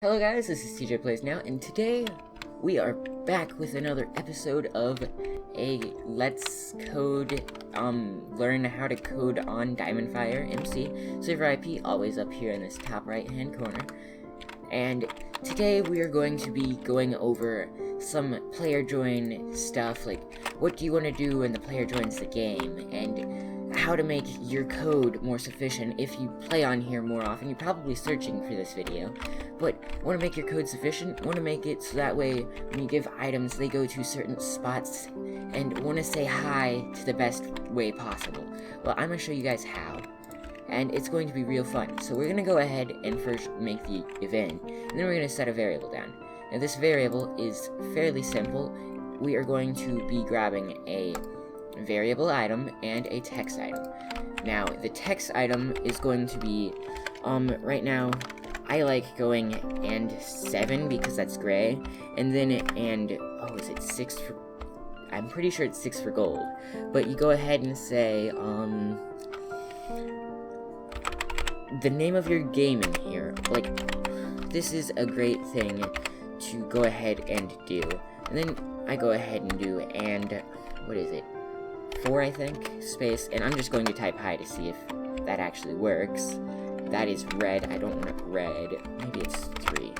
Hello guys, this is TJPlaysNow, and today we are back with another episode of a Let's Code, learn how to code on Diamondfire MC. Server IP always up here in this top right hand corner. And today we are going to be going over some player join stuff, like what do you want to do when the player joins the game, and how to make your code more sufficient if you play on here more often. You're probably searching for this video, but want to make your code sufficient, want to make it so that way when you give items they go to certain spots, and want to say hi to the best way possible. Well, I'm going to show you guys how, and it's going to be real fun. So we're going to go ahead and first make the event, and then we're going to set a variable down. Now this variable is fairly simple. We are going to be grabbing a variable item and a text item. Now the text item is going to be right now I like going and 7 because that's gray, and then is it 6 for, I'm pretty sure it's 6 for gold, but you go ahead and say the name of your game in here. Like, this is a great thing to go ahead and do. And then I go ahead and do, and what is it, 4 I think, space, and I'm just going to type hi to see if that actually works. That is red. I don't want red. Maybe it's 3.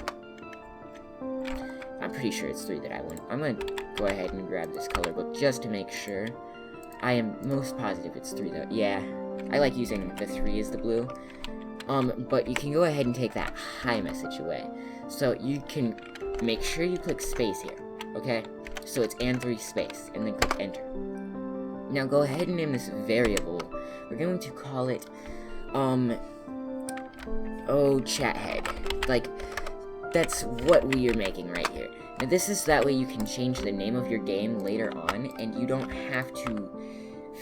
I'm pretty sure it's 3 that I want. I'm gonna go ahead and grab this color book just to make sure. I am most positive it's 3 though. Yeah, I like using the 3 as the blue. But you can go ahead and take that hi message away. So you can make sure you click space here, okay? So it's and 3 space, and then click enter. Now go ahead and name this variable. We're going to call it, chat head. Like, that's what we are making right here. Now this is that way you can change the name of your game later on, and you don't have to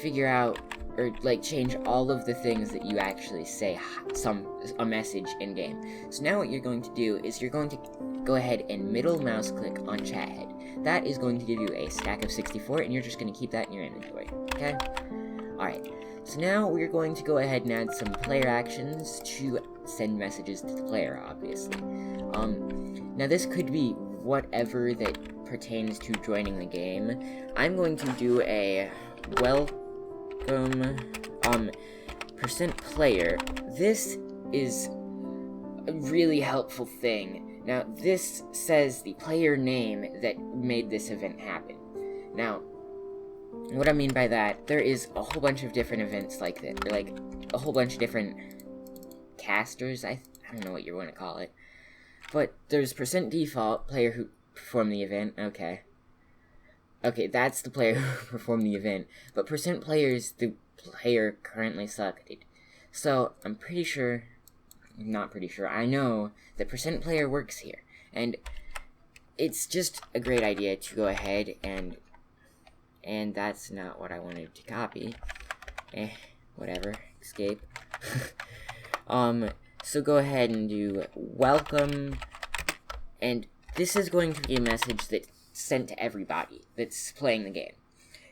figure out, or like change all of the things that you actually say a message in game. So now what you're going to do is you're going to go ahead and middle mouse click on chat head. That is going to give you a stack of 64, and you're just going to keep that in your inventory, okay? Alright, so now we're going to go ahead and add some player actions to send messages to the player, obviously. Now this could be whatever that pertains to joining the game. I'm going to do a welcome, %player. This is a really helpful thing. Now, this says the player name that made this event happen. Now, what I mean by that, there is a whole bunch of different events like this, or like a whole bunch of different casters, I don't know what you want to call it. But there's %default, player who performed the event, okay, that's the player who performed the event, but %player is the player currently selected. So, I'm pretty sure, not pretty sure, I know that %player works here, and it's just a great idea to go ahead and that's not what I wanted to copy. Whatever, escape. So go ahead and do welcome, and this is going to be a message that's sent to everybody that's playing the game,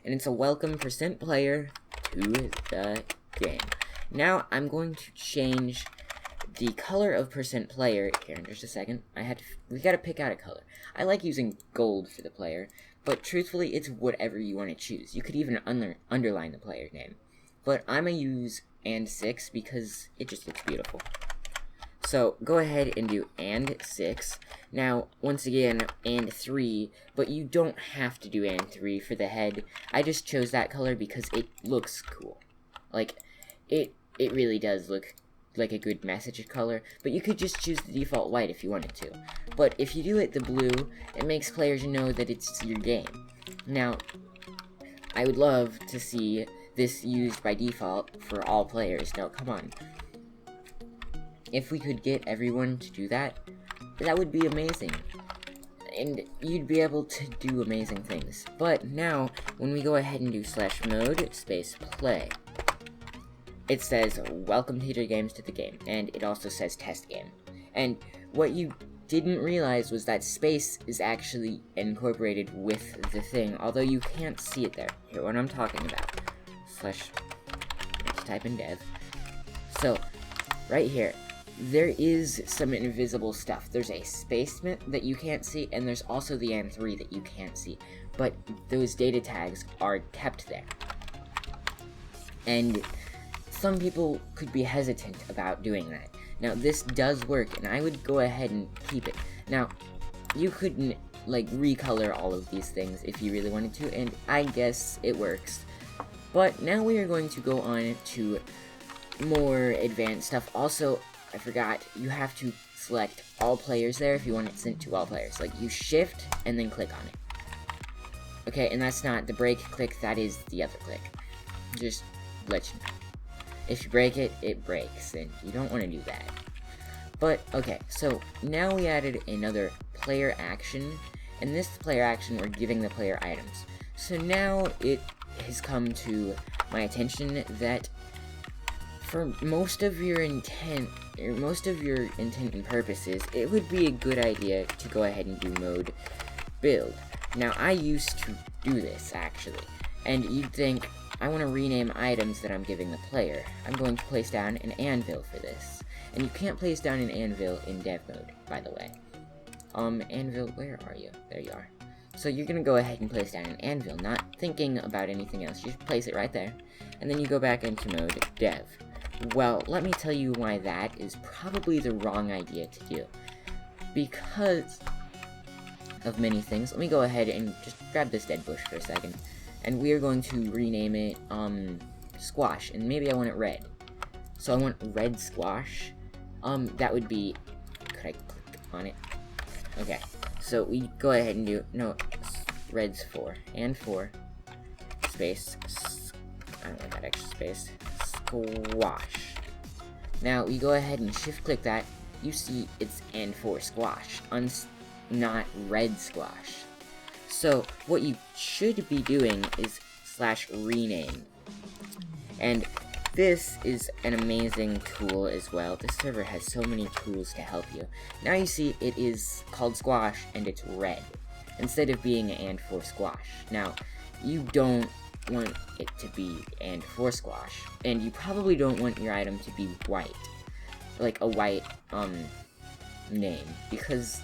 and it's a welcome %player to the game. Now I'm going to change the color of %player here in just a second. We gotta pick out a color. I like using gold for the player, but truthfully it's whatever you want to choose. You could even underline the player name, but I'm gonna use and 6 because it just looks beautiful. So go ahead and do and 6. Now once again and 3, but you don't have to do and 3 for the head. I just chose that color because it looks cool. Like, it really does look like a good message color, but you could just choose the default white if you wanted to. But if you do it the blue, it makes players know that it's your game. Now, I would love to see this used by default for all players. Now, come on. If we could get everyone to do that, that would be amazing. And you'd be able to do amazing things. But now, when we go ahead and do /mode space play, it says, welcome TJ Games to the game, and it also says test game. And what you didn't realize was that space is actually incorporated with the thing, although you can't see it there. Here, what I'm talking about. Let's type in dev. So, right here, there is some invisible stuff. There's a space that you can't see, and there's also the and3 that you can't see. But those data tags are kept there. And some people could be hesitant about doing that. Now, this does work, and I would go ahead and keep it. Now, you could, like, recolor all of these things if you really wanted to, and I guess it works. But now we are going to go on to more advanced stuff. Also, I forgot, you have to select all players there if you want it sent to all players. Like, you shift and then click on it. Okay, and that's not the break click, that is the other click. Just let you know. If you break it, it breaks, and you don't want to do that. But, okay, so now we added another player action, and this player action, we're giving the player items. So now it has come to my attention that for most of your intent and purposes, it would be a good idea to go ahead and do mode build. Now, I used to do this, actually, and you'd think, I want to rename items that I'm giving the player. I'm going to place down an anvil for this. And you can't place down an anvil in dev mode, by the way. Anvil, where are you? There you are. So you're gonna go ahead and place down an anvil, not thinking about anything else. You just place it right there. And then you go back into mode dev. Well, let me tell you why that is probably the wrong idea to do. Because of many things. Let me go ahead and just grab this dead bush for a second. And we are going to rename it, squash, and maybe I want it red. So I want red squash. That would be, could I click on it? Okay, so we go ahead and do, no, red's 4, and 4, space, I don't want that extra space, squash. Now, we go ahead and shift click that, you see it's and 4 squash, not red squash. So, what you should be doing is /rename. And this is an amazing tool as well. This server has so many tools to help you. Now you see it is called squash and it's red, instead of being and 4 squash. Now, you don't want it to be and 4 squash, and you probably don't want your item to be white. Like a white, name, because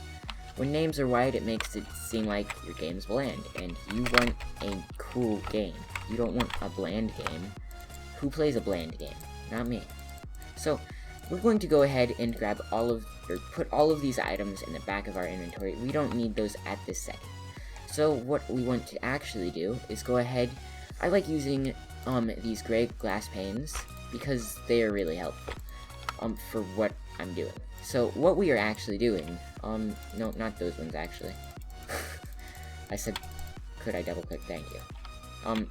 when names are white, it makes it seem like your game's bland, and you want a cool game. You don't want a bland game. Who plays a bland game? Not me. So, we're going to go ahead and grab put all of these items in the back of our inventory. We don't need those at this second. So, what we want to actually do is go ahead, I like using, these gray glass panes, because they are really helpful, for what I'm doing. So, what we are actually doing, no, not those ones, actually. I said, could I double click? Thank you.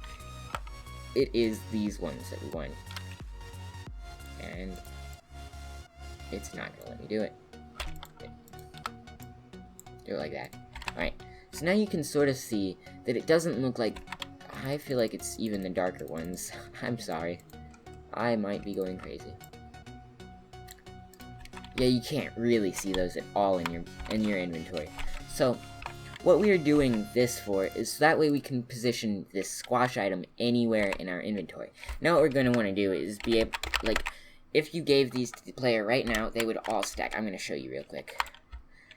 It is these ones that we want. And it's not gonna let me do it. Do it like that. Alright, so now you can sort of see that it doesn't look like, I feel like it's even the darker ones. I'm sorry. I might be going crazy. Yeah, you can't really see those at all in your inventory. So, what we are doing this for is so that way we can position this squash item anywhere in our inventory. Now what we're going to want to do is be able, like, if you gave these to the player right now, they would all stack. I'm going to show you real quick.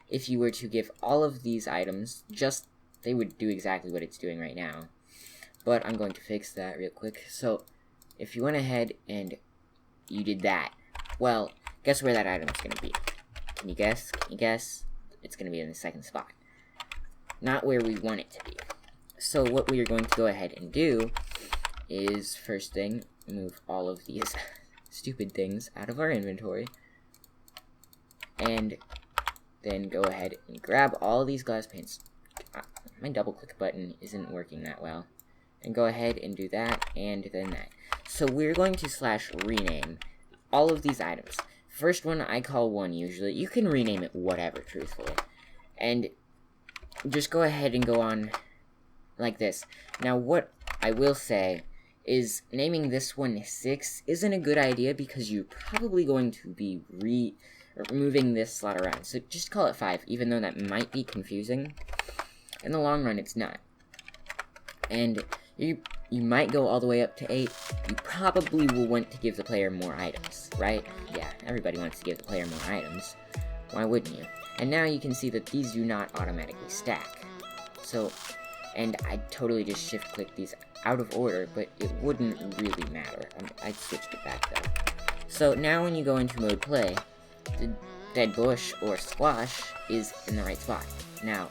If you were to give all of these items, they would do exactly what it's doing right now. But I'm going to fix that real quick. So, if you went ahead and you did that, well, guess where that item is going to be? Can you guess? Can you guess? It's going to be in the second spot. Not where we want it to be. So what we are going to go ahead and do is, first thing, move all of these stupid things out of our inventory. And then go ahead and grab all of these glass panes. My double click button isn't working that well. And go ahead and do that, and then that. So we're going to /rename all of these items. First one I call 1 usually. You can rename it whatever, truthfully. And just go ahead and go on like this. Now what I will say is naming this one 6 isn't a good idea because you're probably going to be moving this slot around. So just call it 5, even though that might be confusing. In the long run, it's not. And you you might go all the way up to 8. You probably will want to give the player more items, right? Yeah, everybody wants to give the player more items. Why wouldn't you? And now you can see that these do not automatically stack. So, and I totally just shift-clicked these out of order, but it wouldn't really matter. I switched it back though. So now when you go into mode play, the dead bush or squash is in the right spot. Now,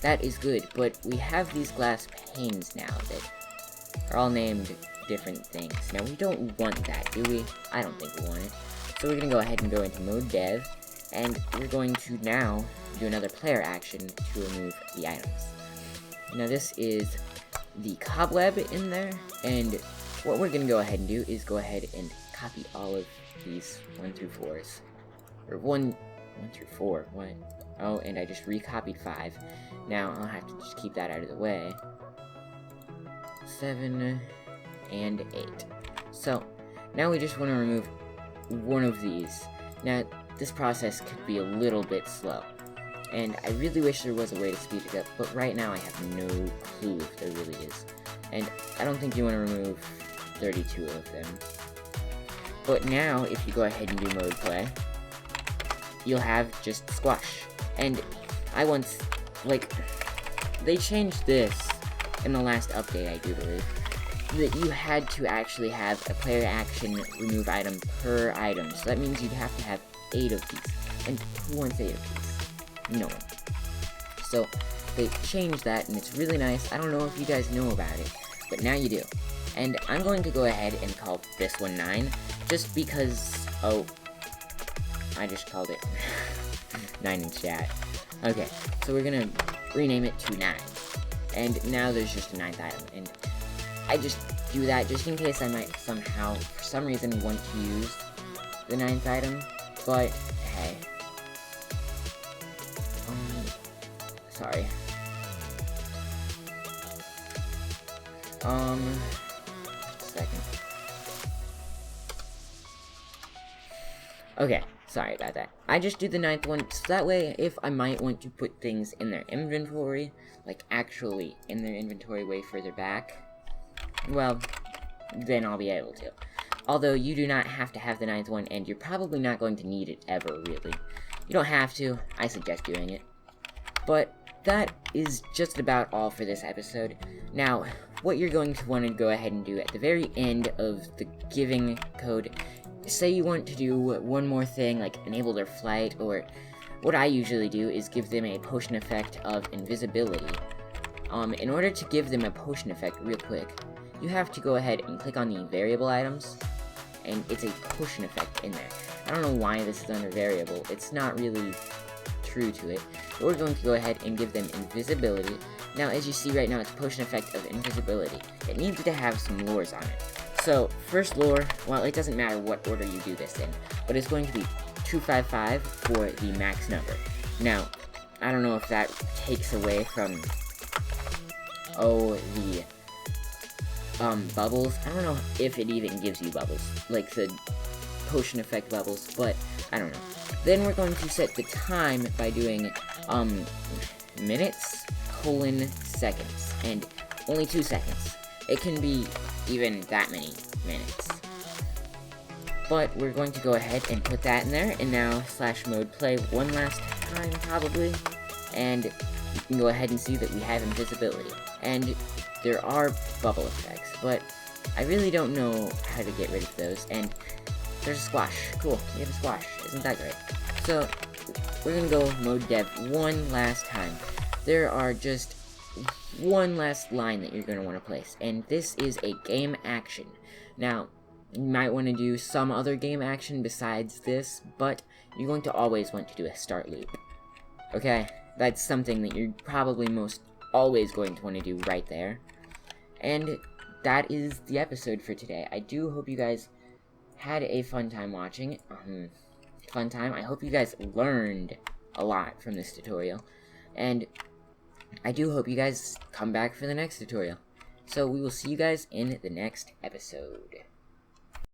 that is good, but we have these glass panes now that are all named different things. Now, we don't want that, do we? I don't think we want it. So we're going to go ahead and go into mode dev, and we're going to now do another player action to remove the items. Now, this is the cobweb in there, and what we're going to go ahead and do is go ahead and copy all of these 1 through 4s. Or 1 through 4. What? Oh, and I just recopied 5. Now, I'll have to just keep that out of the way. 7 and 8. So, now we just want to remove one of these. Now, this process could be a little bit slow, and I really wish there was a way to speed it up, but right now I have no clue if there really is. And I don't think you want to remove 32 of them. But now, if you go ahead and do mode play, you'll have just squash. And I once, like, they changed this in the last update, I do believe, that you had to actually have a player action remove item per item. So that means you'd have to have 8 of these. And who wants 8 of these? No one. So they changed that, and it's really nice. I don't know if you guys know about it, but now you do. And I'm going to go ahead and call this one 9, just because, oh, I just called it 9 in chat. Okay, so we're gonna rename it to 9. And now there's just a 9th item, and I just do that just in case I might somehow, for some reason, want to use the 9th item, but hey. Sorry. Just a second. Okay, sorry about that. I just do the 9th one, so that way, if I might want to put things in their inventory, like actually in their inventory way further back, well, then I'll be able to. Although, you do not have to have the 9th one, and you're probably not going to need it ever, really. You don't have to. I suggest doing it. But that is just about all for this episode. Now, what you're going to want to go ahead and do at the very end of the giving code, say you want to do one more thing, like enable their flight, or what I usually do is give them a potion effect of invisibility. In order to give them a potion effect real quick, you have to go ahead and click on the variable items, and it's a potion effect in there. I don't know why this is under variable, it's not really true to it, but we're going to go ahead and give them invisibility. Now, as you see right now, it's a potion effect of invisibility. It needs to have some lures on it. So, first lure, well, it doesn't matter what order you do this in, but it's going to be 255 for the max number. Now, I don't know if that takes away from, the bubbles. I don't know if it even gives you bubbles, like the potion effect bubbles, but I don't know. Then we're going to set the time by doing, minutes, seconds, and only 2 seconds. It can be even that many minutes. But we're going to go ahead and put that in there, and now /mode play one last time, probably, and you can go ahead and see that we have invisibility. And there are bubble effects, but I really don't know how to get rid of those, and there's a squash. Cool, we have a squash. Isn't that great? So, we're gonna go mode dev one last time. There are just one last line that you're going to want to place, and this is a game action. Now, you might want to do some other game action besides this, but you're going to always want to do a start loop. Okay? That's something that you're probably most always going to want to do right there. And that is the episode for today. I do hope you guys had a fun time watching. Fun time. I hope you guys learned a lot from this tutorial. And I do hope you guys come back for the next tutorial. So we will see you guys in the next episode.